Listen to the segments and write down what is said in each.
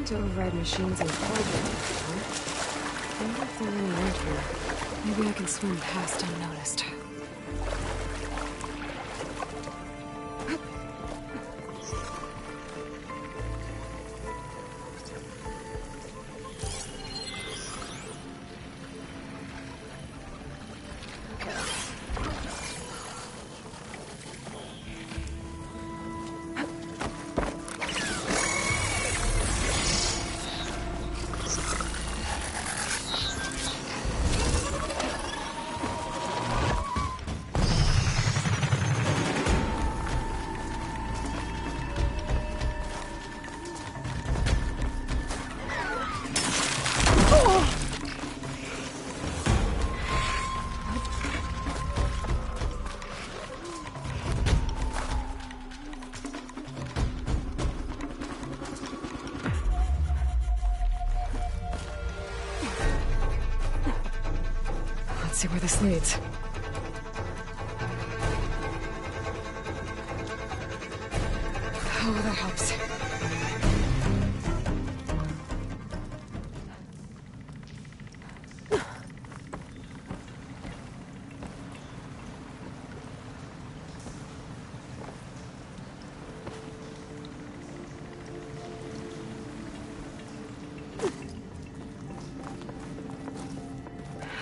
to override machines and forgery, huh? Wonder if there are any out here. Maybe I can swim past unnoticed. Let's see where this leads. Oh, that helps.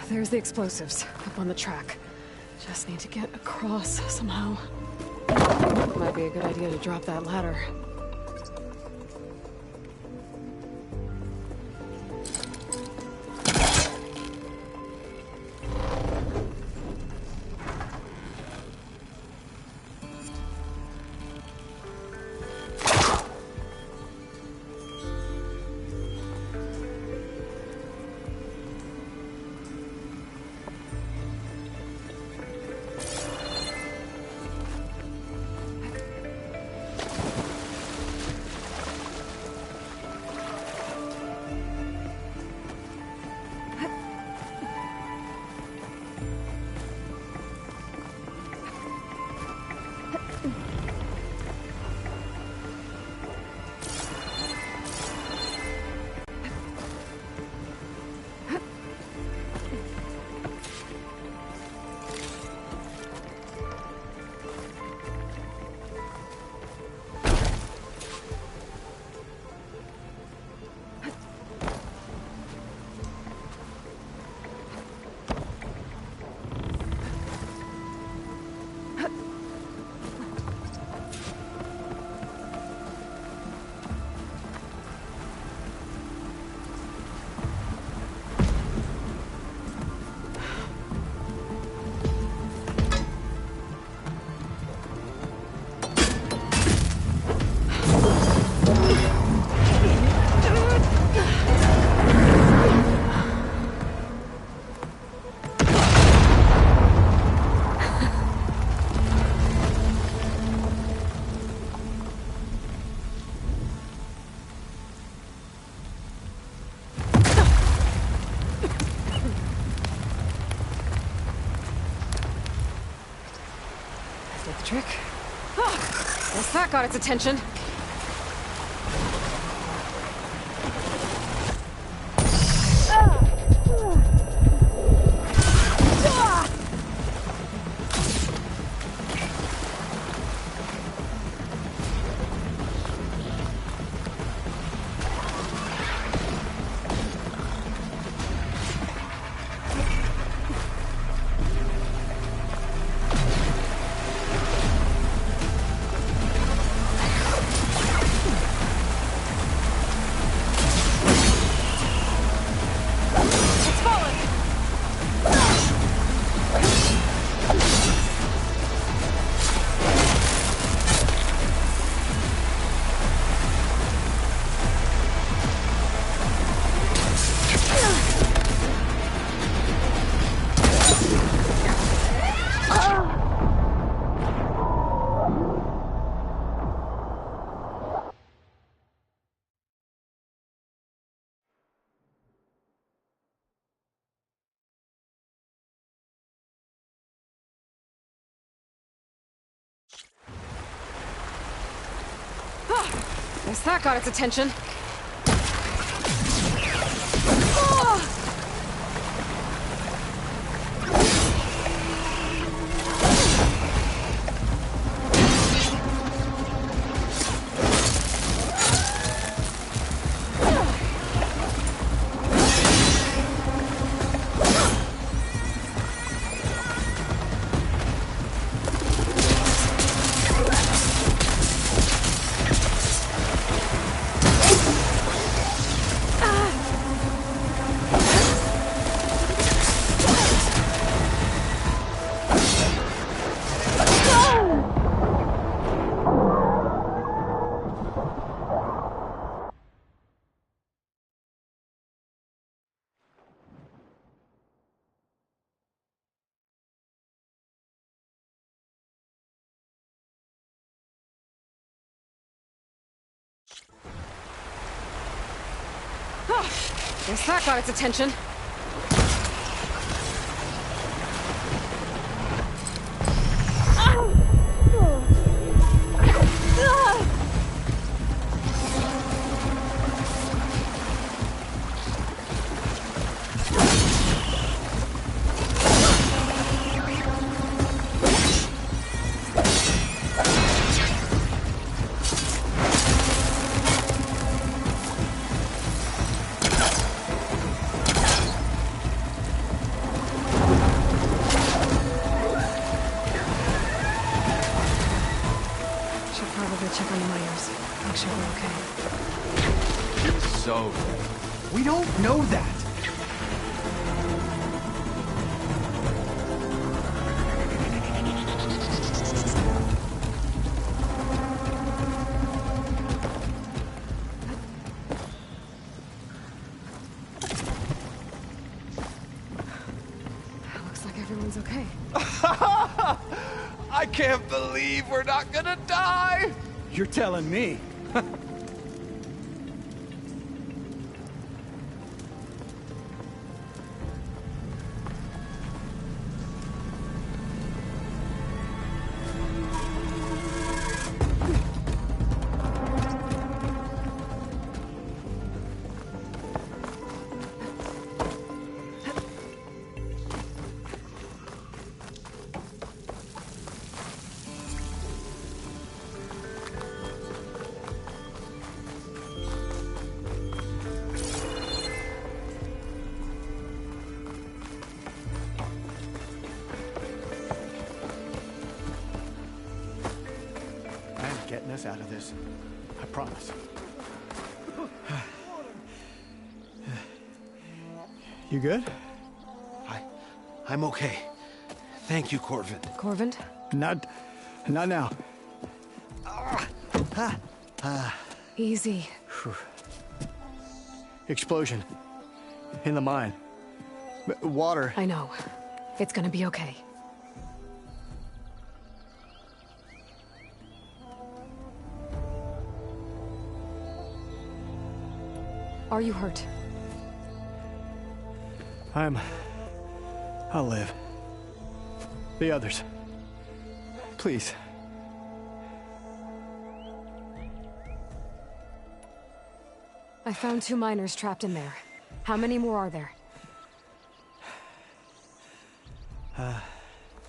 There's the explosives, up on the track. Just need to get across somehow. Might be a good idea to drop that ladder. Trick. Oh, guess that got its attention. Guess that got its attention. Guess that got its attention. Check on the miners. Make sure we're okay. You're so... We don't know that! Looks like everyone's okay. I can't believe we're not gonna die! You're telling me. I'm getting us out of this. I promise. You good? I'm okay. Thank you, Corvin. Corvin? Not now. Easy. Explosion. In the mine. Water. I know. It's gonna be okay. Are you hurt? I'll live. The others. Please. I found 2 miners trapped in there. How many more are there?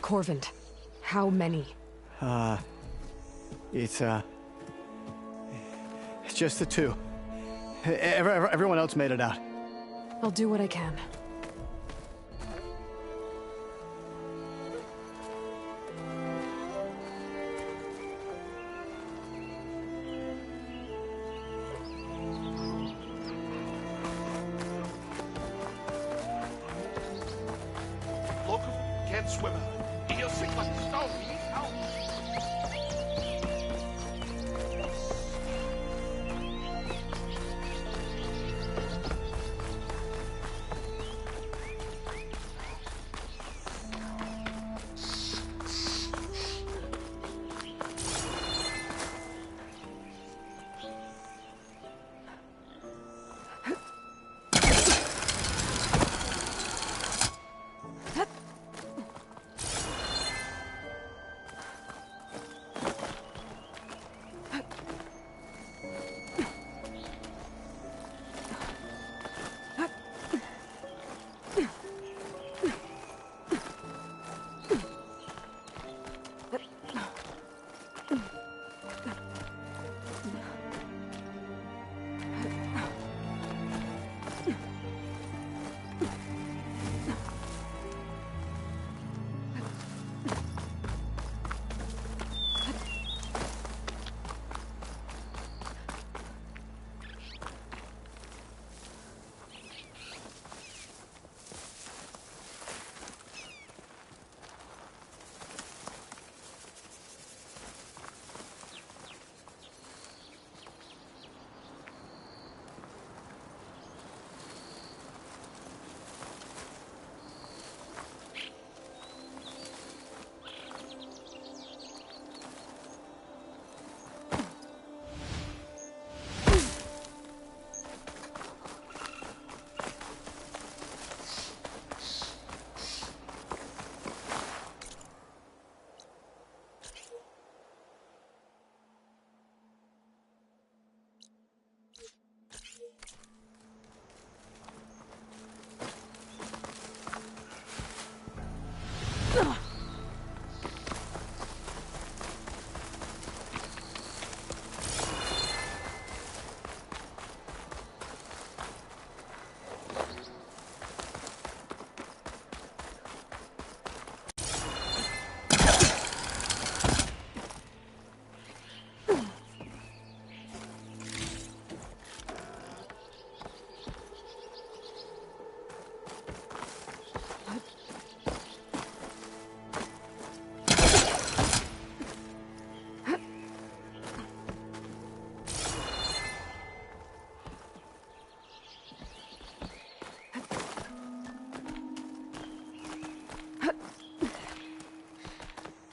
Corvin, how many? It's just the 2. Everyone else made it out. I'll do what I can. Look, can't swim out. He'll sink like a stone. He needs help.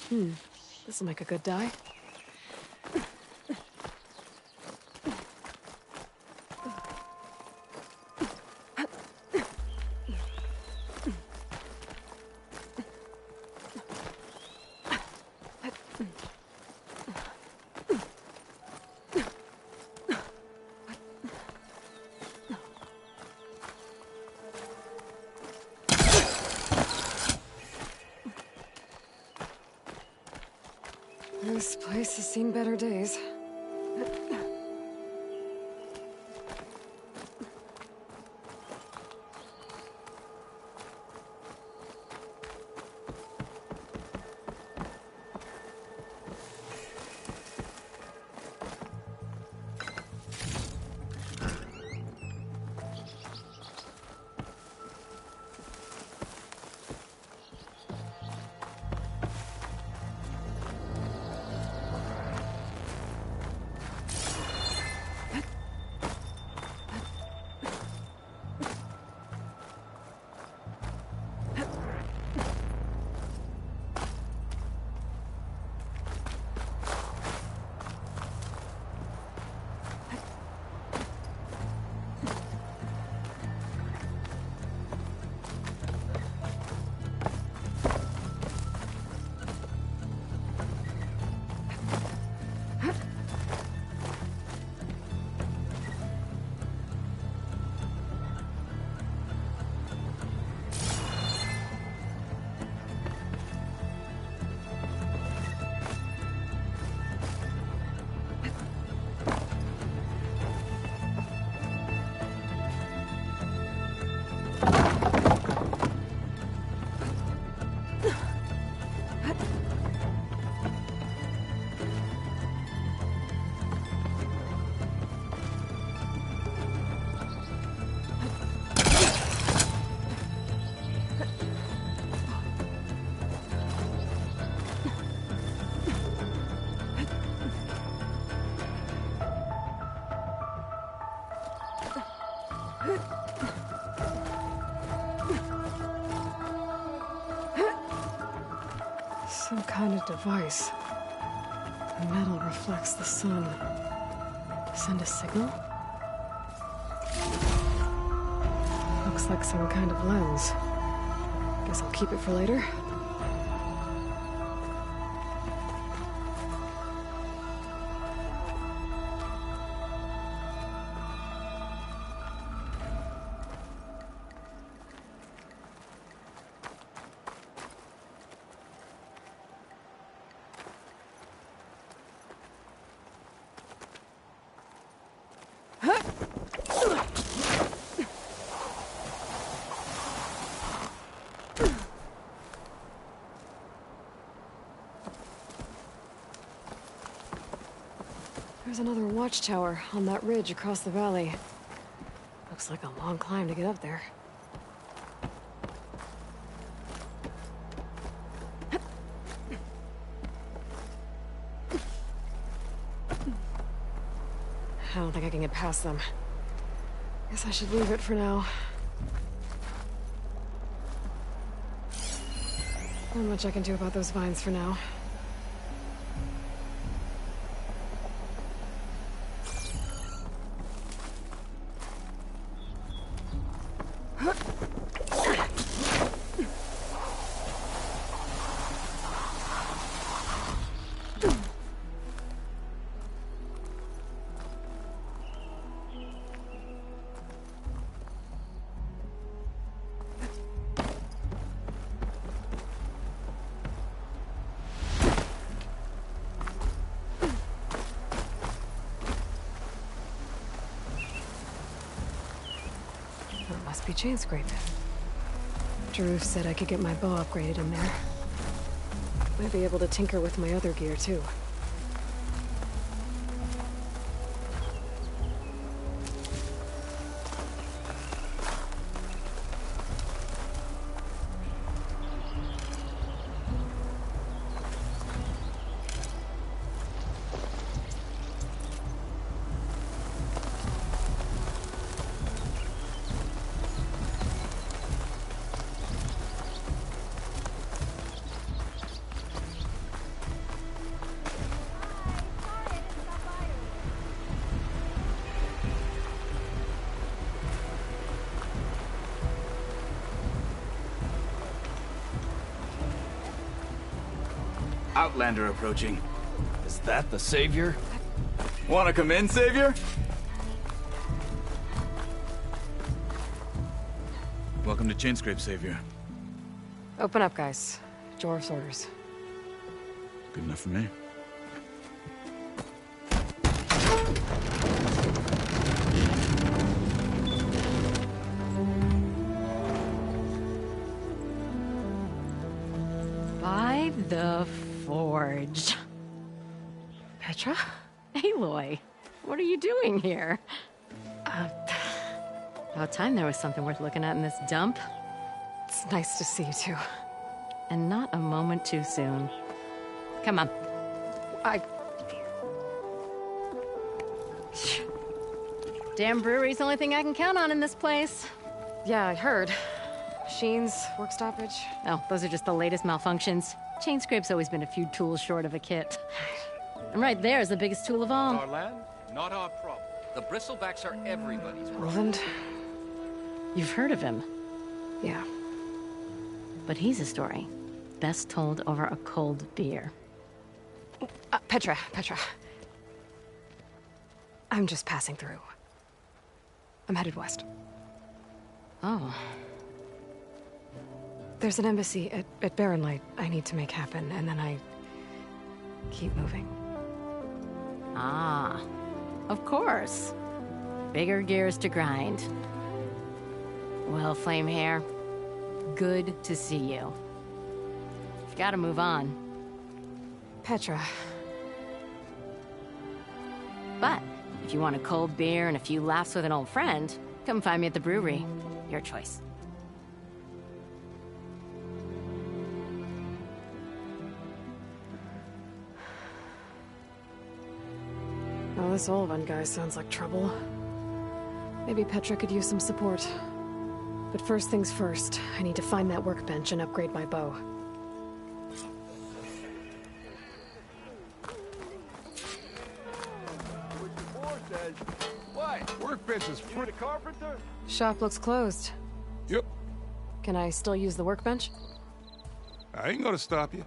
This'll make a good dye. This place has seen better days. Some kind of device. The metal reflects the sun. Send a signal? Looks like some kind of lens. Guess I'll keep it for later. There's another watchtower on that ridge across the valley. Looks like a long climb to get up there. I don't think I can get past them. Guess I should leave it for now. Not much I can do about those vines for now. Must be chain scraping. Drew said I could get my bow upgraded in there. Might be able to tinker with my other gear, too. Outlander approaching. Is that the Savior? Wanna come in, Savior? Welcome to Chainscrape, Savior. Open up, guys. Jorv's orders. Good enough for me. By the Forge. Petra? Aloy, what are you doing here? About time there was something worth looking at in this dump. It's nice to see you too. And not a moment too soon. Come on. Damn brewery's the only thing I can count on in this place. Yeah, I heard. Machines, work stoppage. Oh, those are just the latest malfunctions. Chainscrape's always been a few tools short of a kit. And right there is the biggest tool of all. Our land, not our problem. The bristlebacks are everybody's problem. Roland? You've heard of him, Yeah. but he's a story best told over a cold beer. Petra. I'm just passing through. I'm headed west. Oh, There's an embassy at Barrenlight I need to make happen, and then I keep moving. ah, of course. Bigger gears to grind. Well, Flamehair, good to see you. You've got to move on. Petra. But if you want a cold beer and a few laughs with an old friend, come find me at the brewery. Your choice. Well, this Olvan guy sounds like trouble. Maybe Petra could use some support. But first things first, I need to find that workbench and upgrade my bow. What? Workbench is free. You the carpenter? Shop looks closed. Yep. Can I still use the workbench? I ain't gonna stop you.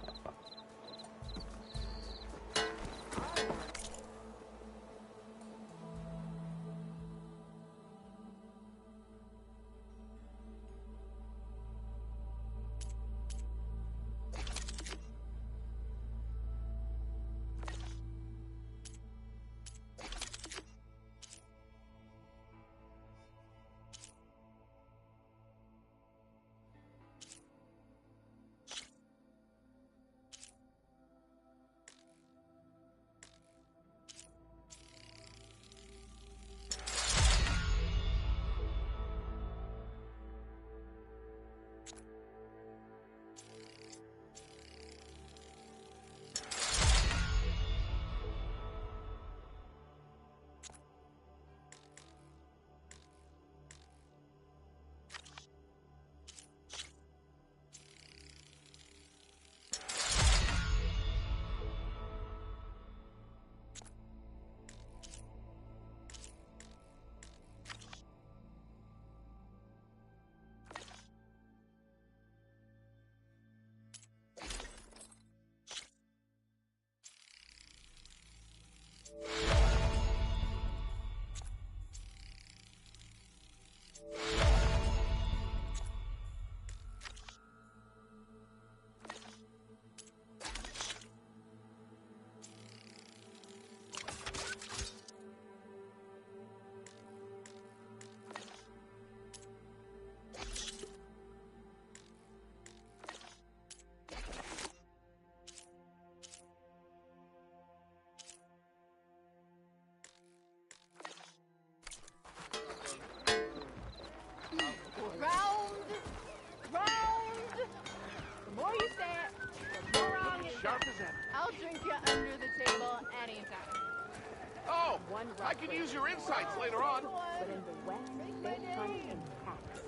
I'll drink you under the table anytime. Oh, I can use your insights later on. But in the West, they hunt in packs.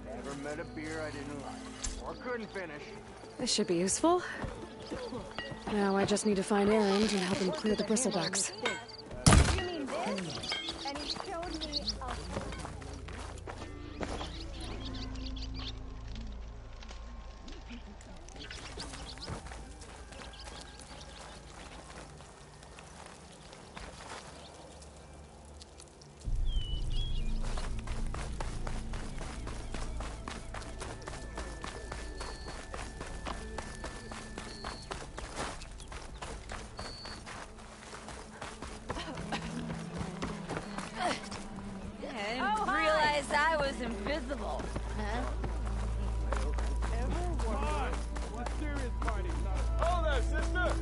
Never met a beer I didn't like, or couldn't finish. This should be useful. Now I just need to find Erend and help him clear the bristlebacks. You mean this? And he showed me a... table, huh? Oh there, sister!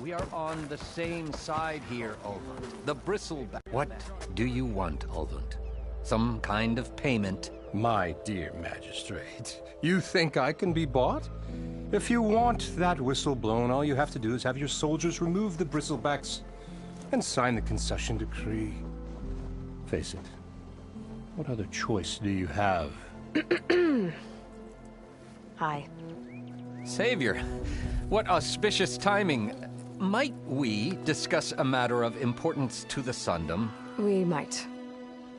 We are on the same side here, Ulvund. The Bristleback. What do you want, Ulvund? Some kind of payment? My dear magistrate, you think I can be bought? If you want that whistle blown, all you have to do is have your soldiers remove the bristlebacks and sign the concession decree. Face it, what other choice do you have? Hi. Savior, what auspicious timing. Might we discuss a matter of importance to the Sundom? We might.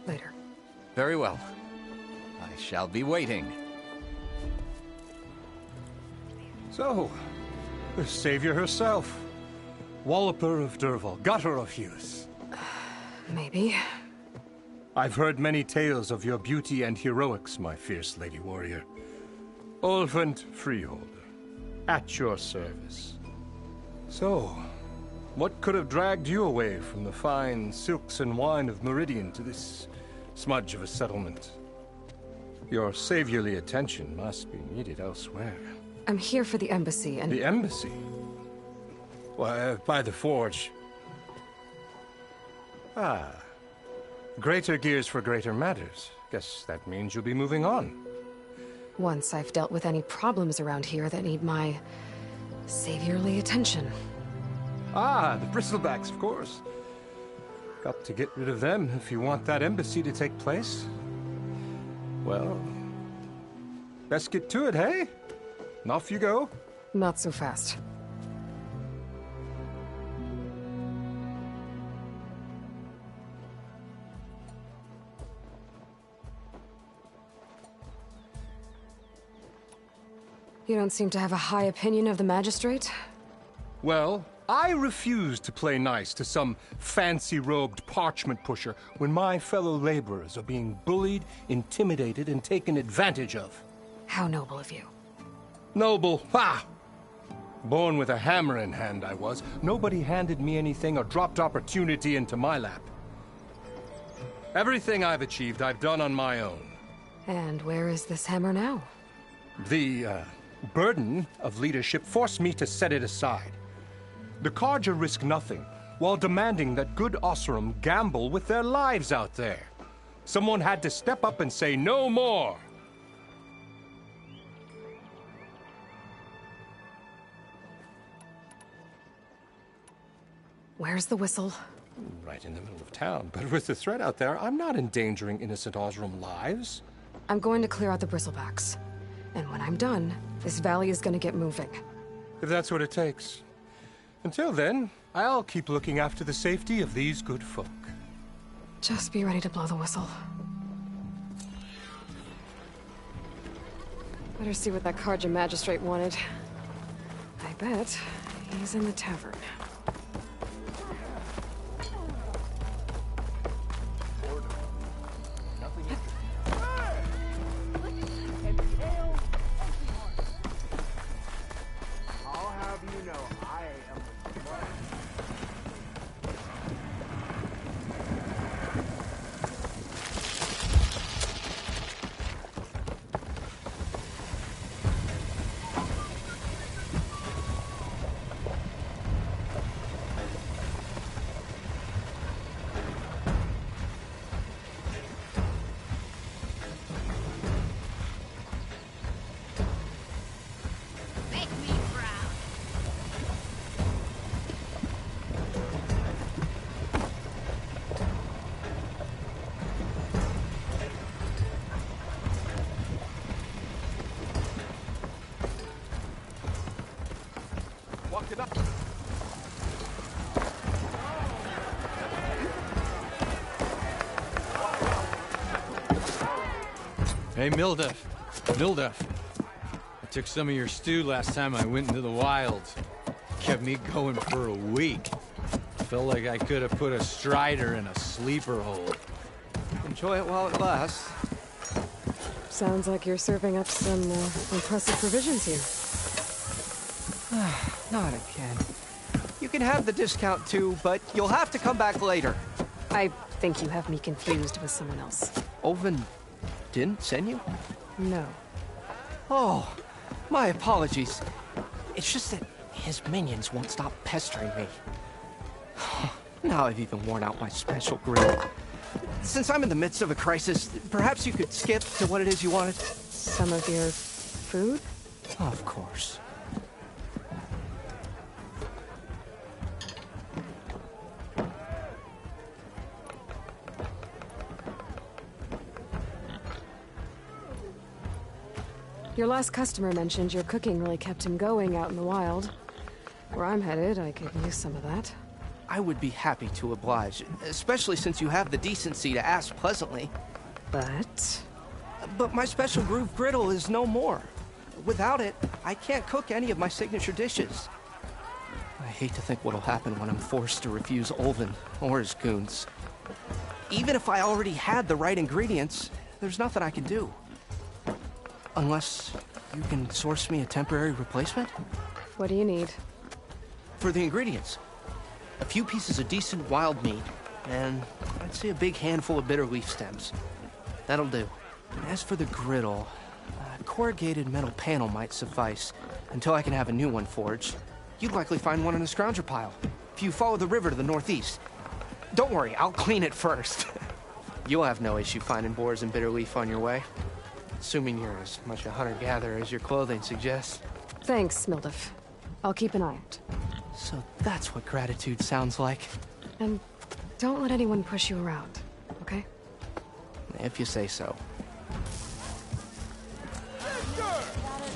Later. Very well. I shall be waiting. So, the savior herself. Walloper of Derval, gutter of youth. Maybe. I've heard many tales of your beauty and heroics, my fierce lady warrior. Ulvund Freeholder, at your service. So, what could have dragged you away from the fine silks and wine of Meridian to this smudge of a settlement? Your saviorly attention must be needed elsewhere. I'm here for the embassy and... The embassy? Why, by the forge. Ah. Greater gears for greater matters. Guess that means you'll be moving on. Once I've dealt with any problems around here that need my... saviorly attention. Ah, the bristlebacks, of course. Got to get rid of them if you want that embassy to take place. Well, best get to it, hey? And off you go. Not so fast. You don't seem to have a high opinion of the magistrate? Well, I refuse to play nice to some fancy-robed parchment pusher when my fellow laborers are being bullied, intimidated, and taken advantage of. How noble of you. Noble? Ha! Born with a hammer in hand, I was. Nobody handed me anything or dropped opportunity into my lap. Everything I've achieved, I've done on my own. And where is this hammer now? The, burden of leadership forced me to set it aside. The Carja risk nothing, while demanding that good Oseram gamble with their lives out there. Someone had to step up and say no more. Where's the whistle? Right in the middle of town, but with the threat out there, I'm not endangering innocent Oseram lives. I'm going to clear out the bristlebacks. And when I'm done, this valley is going to get moving. If that's what it takes. Until then, I'll keep looking after the safety of these good folk. Just be ready to blow the whistle. Better see what that Carja magistrate wanted. I bet he's in the tavern. I'll have you know, I am the blood. Make me proud. Walk it up. Hey, Mildef. Mildef. I took some of your stew last time I went into the wilds. Kept me going for a week. Felt like I could have put a strider in a sleeper hole. Enjoy it while it lasts. Sounds like you're serving up some impressive provisions here. Not again. You can have the discount too, but you'll have to come back later. I think you have me confused with someone else. Olvin didn't send you? No. Oh, my apologies. It's just that his minions won't stop pestering me. Now I've even worn out my special grill. Since I'm in the midst of a crisis, perhaps you could skip to what it is you wanted? Some of your food? Of course. Your last customer mentioned your cooking really kept him going out in the wild. Where I'm headed, I could use some of that. I would be happy to oblige, especially since you have the decency to ask pleasantly. But my special groove griddle is no more. Without it, I can't cook any of my signature dishes. I hate to think what'll happen when I'm forced to refuse Olvin or his goons. Even if I already had the right ingredients, there's nothing I can do. Unless you can source me a temporary replacement? What do you need? For the ingredients. A few pieces of decent wild meat, and I'd say a big handful of bitter leaf stems. That'll do. As for the griddle, a corrugated metal panel might suffice, until I can have a new one forged. You'd likely find one in a scrounger pile, if you follow the river to the northeast. Don't worry, I'll clean it first. You'll have no issue finding boars and bitter leaf on your way. Assuming you're as much a hunter-gatherer as your clothing suggests. Thanks, Mildef. I'll keep an eye out. So that's what gratitude sounds like. And don't let anyone push you around, okay? If you say so.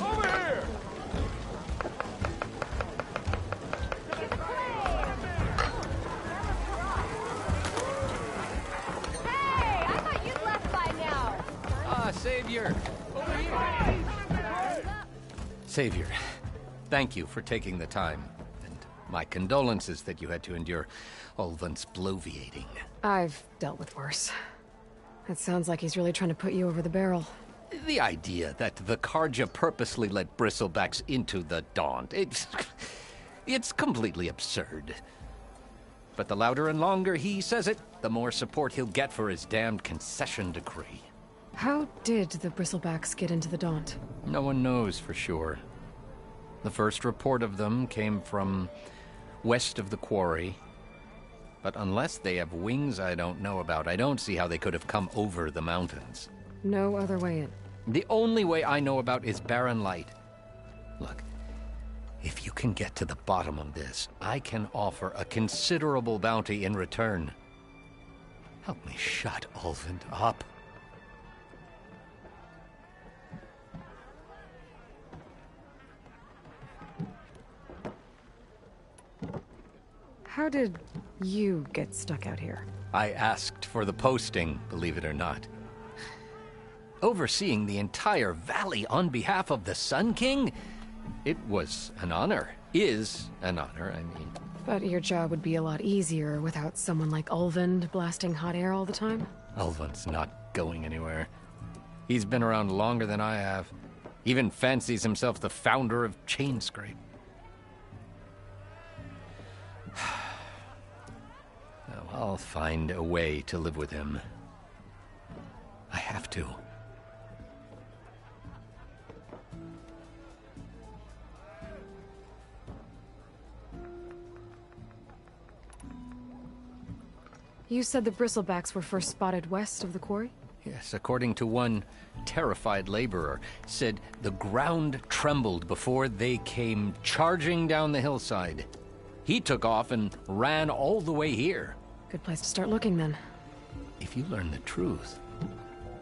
Over here! Hey, I thought you'd left by now. Savior! Over here! Savior, thank you for taking the time. And my condolences that you had to endure Olvin's bloviating. I've dealt with worse. It sounds like he's really trying to put you over the barrel. The idea that the Carja purposely let bristlebacks into the Daunt, it's completely absurd. But the louder and longer he says it, the more support he'll get for his damned concession decree. How did the Bristlebacks get into the Daunt? No one knows for sure. The first report of them came from west of the quarry. But unless they have wings I don't know about, I don't see how they could have come over the mountains. No other way in. The only way I know about is Barren Light. Look, if you can get to the bottom of this, I can offer a considerable bounty in return. Help me shut Olvin up. How did you get stuck out here? I asked for the posting, believe it or not. Overseeing the entire valley on behalf of the Sun King? It was an honor. Is an honor, I mean. But your job would be a lot easier without someone like Ulvund blasting hot air all the time? Ulvund's not going anywhere. He's been around longer than I have. Even fancies himself the founder of Chainscrape. I'll find a way to live with him. I have to. You said the Bristlebacks were first spotted west of the quarry? Yes, according to one terrified laborer, said the ground trembled before they came charging down the hillside. He took off and ran all the way here. Good place to start looking, then. If you learn the truth,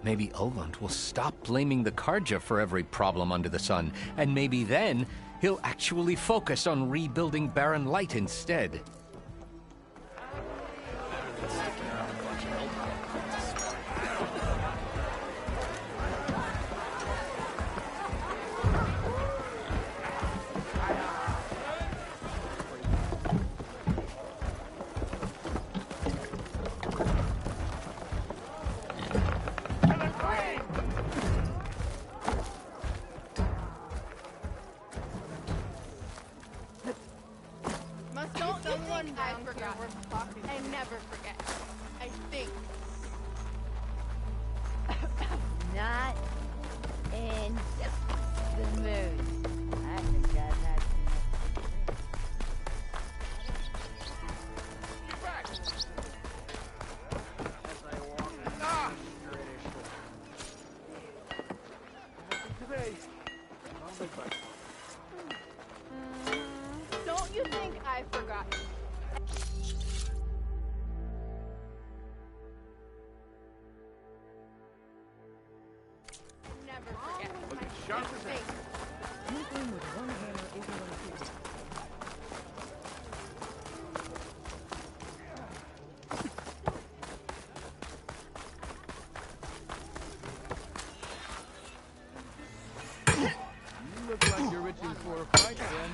maybe Ulvund will stop blaming the Carja for every problem under the sun, and maybe then he'll actually focus on rebuilding Barren Light instead. forgot. I never forget. I think. Not in the mood. I forgot that. Don't you think I forgot? Never forget. I think. You look like you're itching for a fight, then.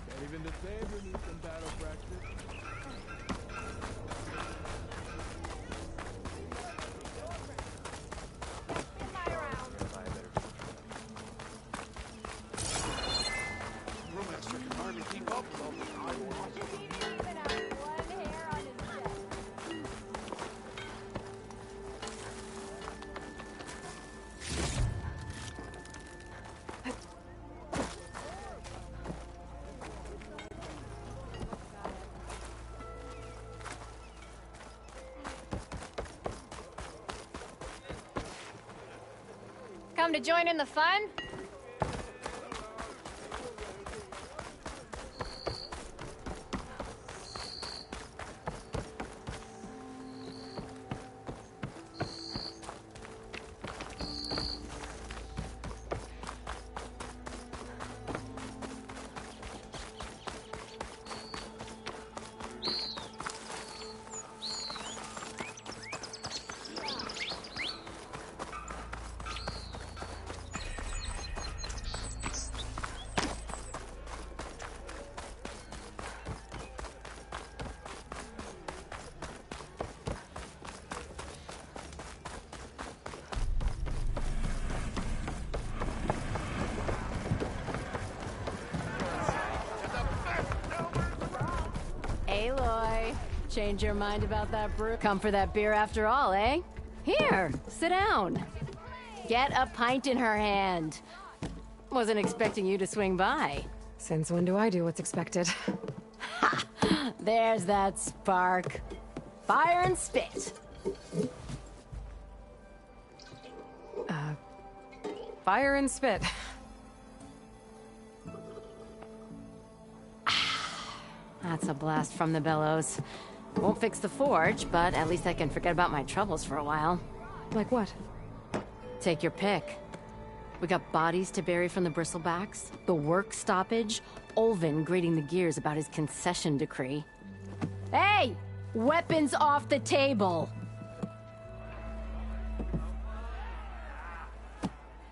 Can't even the savior needs some battle practice. Romance-stricken army keep up with all the Come to join in the fun? Aloy, change your mind about that brew? Come for that beer after all, eh? Here, sit down. Get a pint in her hand. Wasn't expecting you to swing by. Since when do I do what's expected? Ha! There's that spark. Fire and spit. Fire and spit. That's a blast from the bellows. Won't fix the forge, but at least I can forget about my troubles for a while. Like what? Take your pick. We got bodies to bury from the bristlebacks, the work stoppage, Olvin grating the gears about his concession decree. Hey! Weapons off the table!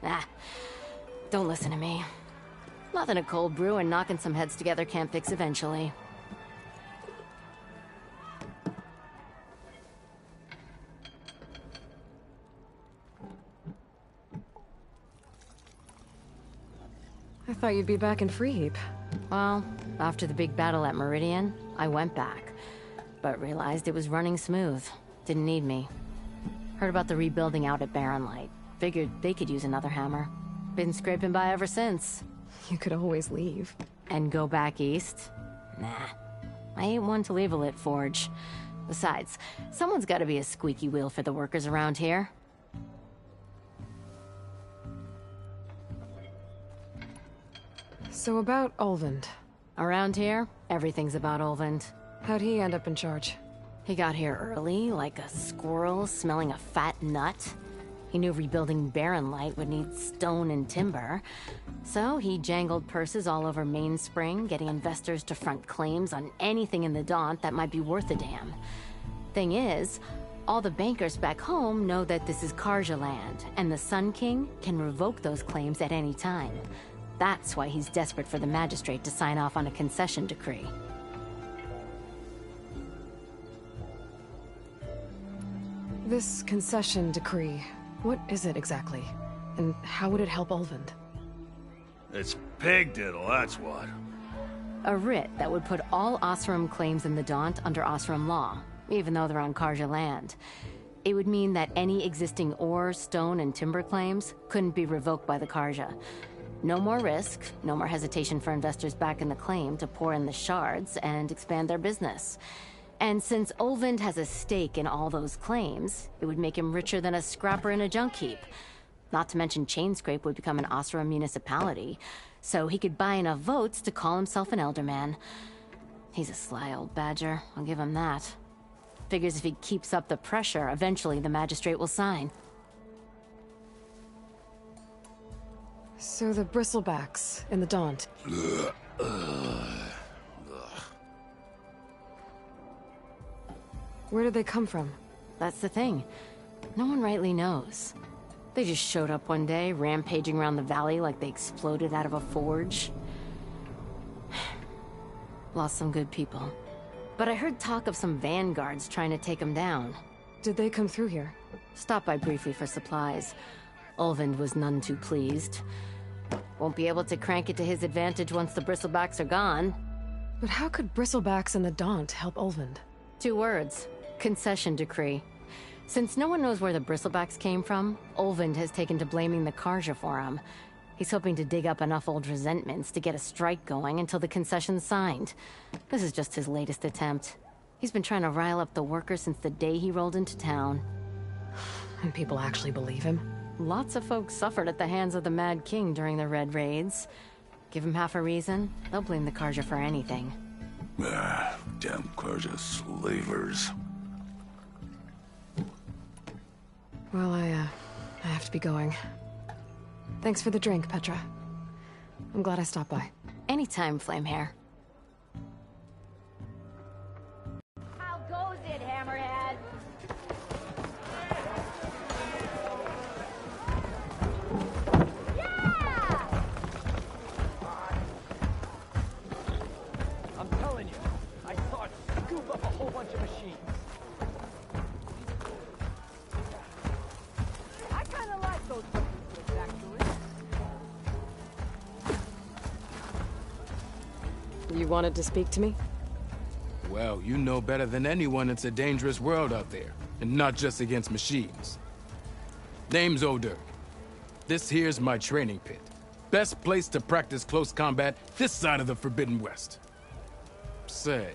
Ah, don't listen to me. Nothing a cold brew and knocking some heads together can't fix eventually. I thought you'd be back in Freeheap. Well, after the big battle at Meridian, I went back. But realized it was running smooth. Didn't need me. Heard about the rebuilding out at Barren Light. Figured they could use another hammer. Been scraping by ever since. You could always leave. And go back east? Nah. I ain't one to leave a lit forge. Besides, someone's gotta be a squeaky wheel for the workers around here. So about Olvend. Around here, everything's about Olvend. How'd he end up in charge? He got here early, like a squirrel smelling a fat nut. He knew rebuilding Barren Light would need stone and timber. So he jangled purses all over Mainspring, getting investors to front claims on anything in the Daunt that might be worth a damn. Thing is, all the bankers back home know that this is Carja land, and the Sun King can revoke those claims at any time. That's why he's desperate for the magistrate to sign off on a concession decree. This concession decree, what is it exactly? And how would it help Ulvund? It's pig diddle, that's what. A writ that would put all Osram claims in the Daunt under Osram law, even though they're on Karja land. It would mean that any existing ore, stone, and timber claims couldn't be revoked by the Karja. No more risk, no more hesitation for investors back in the claim to pour in the shards and expand their business. And since Ulvund has a stake in all those claims, it would make him richer than a scrapper in a junk heap. Not to mention Chainscrape would become an Osram municipality, so he could buy enough votes to call himself an Elderman. He's a sly old badger, I'll give him that. Figures if he keeps up the pressure, eventually the magistrate will sign. So the bristlebacks in the Daunt. Where did they come from? That's the thing. No one rightly knows. They just showed up one day, rampaging around the valley like they exploded out of a forge. Lost some good people. But I heard talk of some vanguards trying to take them down. Did they come through here? Stopped by briefly for supplies. Ulvund was none too pleased. Won't be able to crank it to his advantage once the bristlebacks are gone. But how could bristlebacks and the Daunt help Ulvund? 2 words. Concession decree. Since no one knows where the bristlebacks came from, Ulvund has taken to blaming the Karja for them. He's hoping to dig up enough old resentments to get a strike going until the concession's signed. This is just his latest attempt. He's been trying to rile up the workers since the day he rolled into town. And people actually believe him? Lots of folks suffered at the hands of the Mad King during the Red Raids. Give him half a reason, they'll blame the Karja for anything. Damn Karja slavers. Well, I have to be going. Thanks for the drink, Petra. I'm glad I stopped by. Anytime, Flamehair. How goes it, Hammerhead? I'm telling you, I saw it scoop up a whole bunch of machines. I kind of like those businesses, actually. You wanted to speak to me? Well, you know better than anyone it's a dangerous world out there, and not just against machines. Name's O'Dirk. This here's my training pit. Best place to practice close combat this side of the Forbidden West. Say,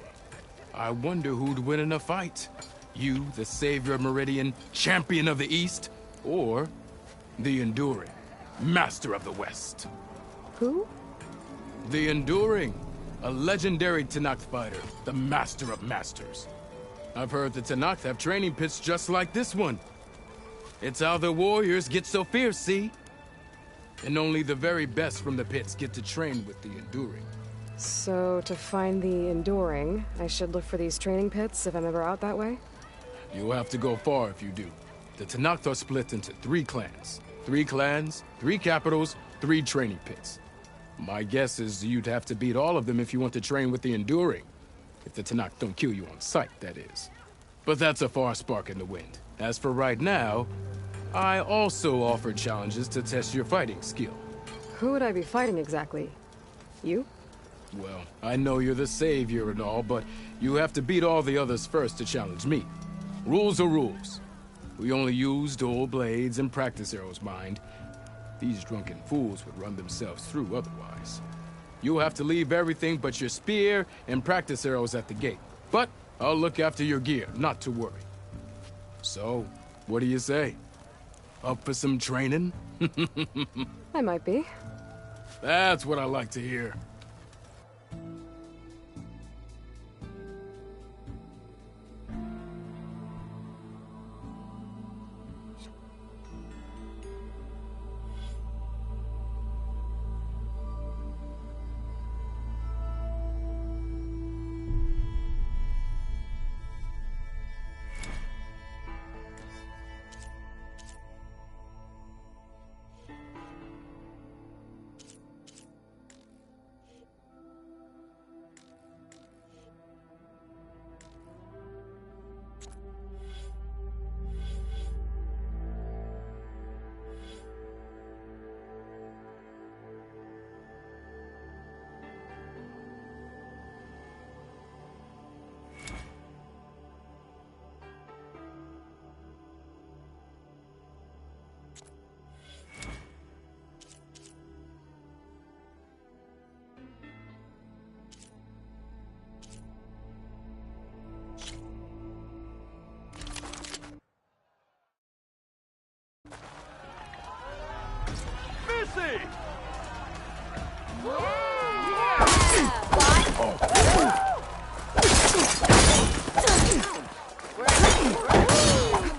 I wonder who'd win in a fight. You, the savior of Meridian, champion of the East, or the Enduring, master of the West. Who? The Enduring, a legendary Tenakth fighter, the master of masters. I've heard the Tenakth have training pits just like this one. It's how the warriors get so fierce, see? And only the very best from the pits get to train with the Enduring. So, to find the Enduring, I should look for these training pits if I'm ever out that way? You'll have to go far if you do. The Tenakth are split into 3 clans. 3 clans, 3 capitals, 3 training pits. My guess is you'd have to beat all of them if you want to train with the Enduring. If the Tenakth don't kill you on sight, that is. But that's a far spark in the wind. As for right now, I also offer challenges to test your fighting skill. Who would I be fighting exactly? You? Well, I know you're the savior and all, but you have to beat all the others first to challenge me. Rules are rules. We only use dual blades and practice arrows, mind. These drunken fools would run themselves through otherwise. You'll have to leave everything but your spear and practice arrows at the gate. But I'll look after your gear, not to worry. So, what do you say? Up for some training? I might be. That's what I like to hear.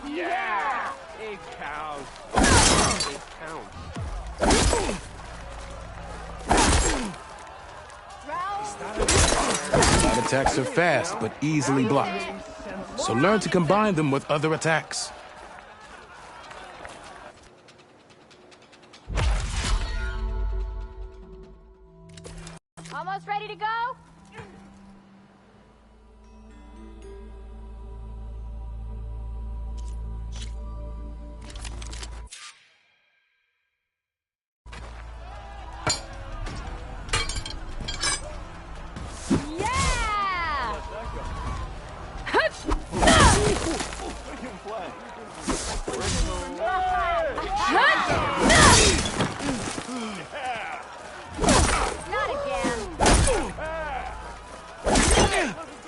Yeah! It counts. It counts. Light attacks are fast, but easily blocked. So learn to combine them with other attacks. Almost ready to go?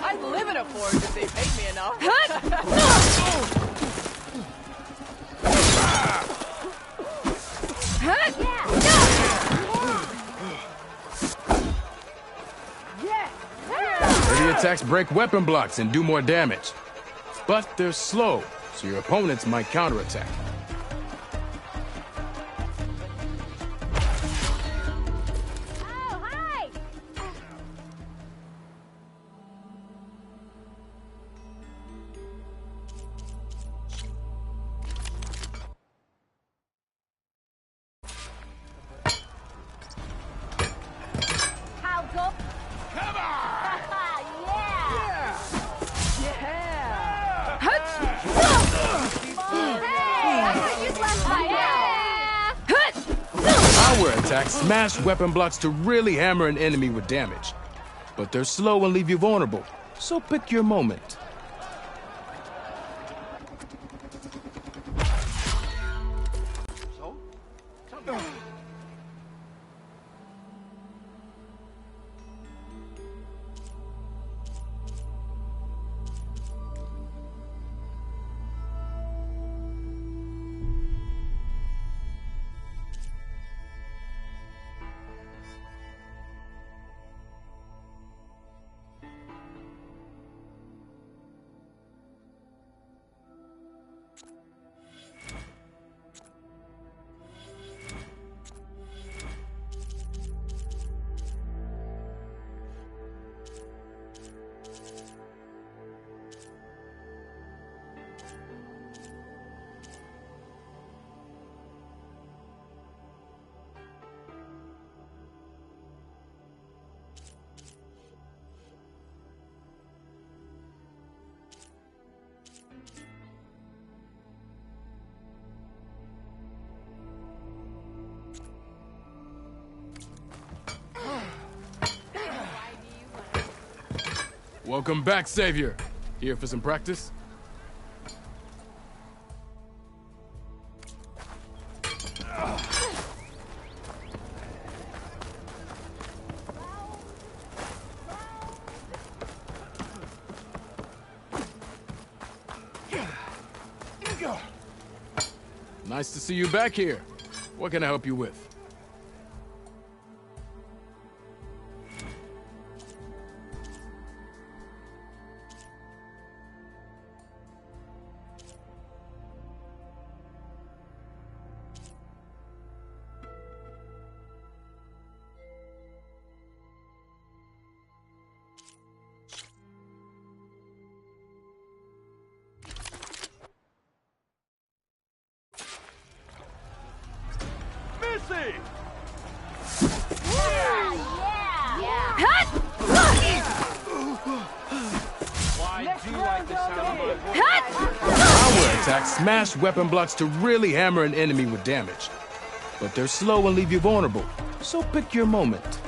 I'd live in a forge if they paid me enough. Ready attacks break weapon blocks and do more damage. But they're slow, so your opponents might counterattack. Power attacks smash weapon blocks to really hammer an enemy with damage. But they're slow and leave you vulnerable, so pick your moment. Welcome back, Savior. Here for some practice? Nice to see you back here. What can I help you with? Power attacks smash weapon blocks to really hammer an enemy with damage. But they're slow and leave you vulnerable, so pick your moment.